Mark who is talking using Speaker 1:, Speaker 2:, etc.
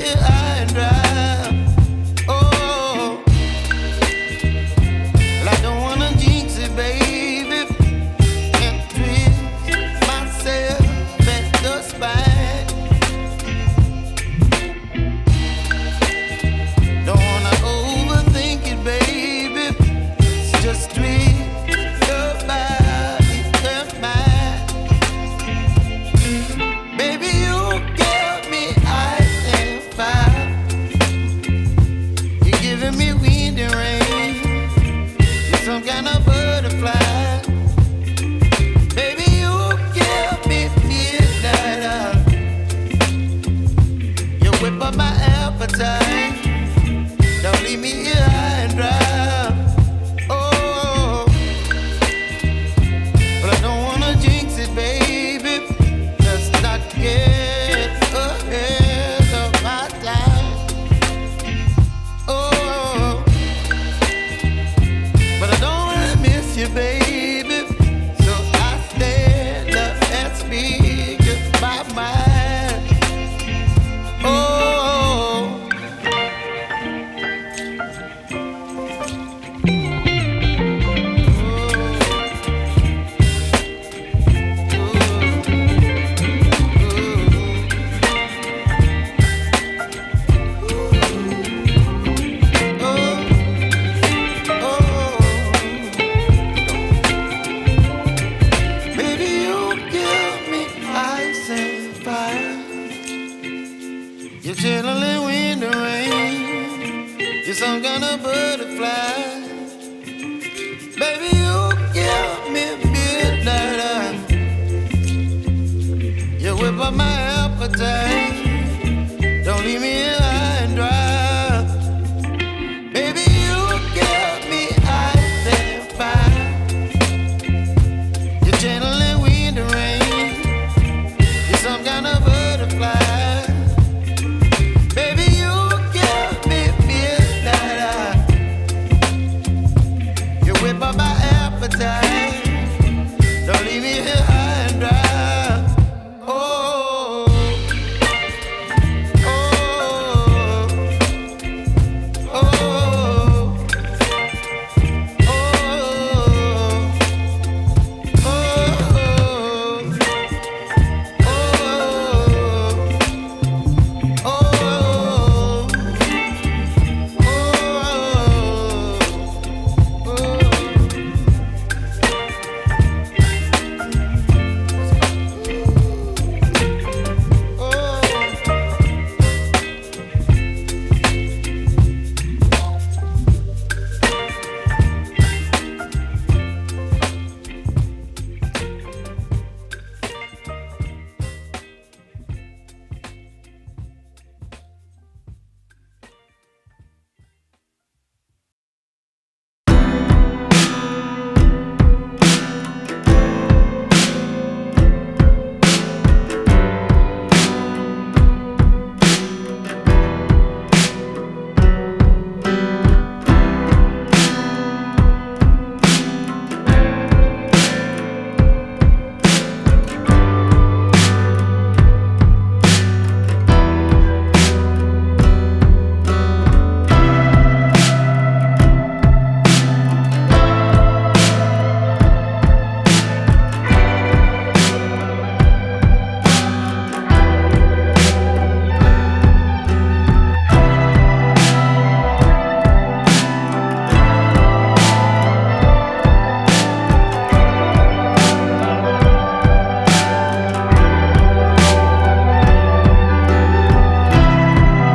Speaker 1: here high and dry. Oh, well, I don't wanna jinx it, baby, and twist myself at the spine. Don't wanna overthink it, baby. It's just twist your body and mine. Baby, you give me ice and fire. You're giving me wind and rain. You're some kind of butterfly. Baby, you give me midnight. You whip up my appetite. Don't leave me here high and dry. Oh, but I don't wanna jinx it, baby. Let's not get ahead of my time. Oh, but I don't wanna miss you, baby. So I stand up and speak my mind. Oh. Baby, you give me ice and fire. You're chilling wind and rain. You're some kind of butterfly. Baby, you give me midnight. You whip up my appetite.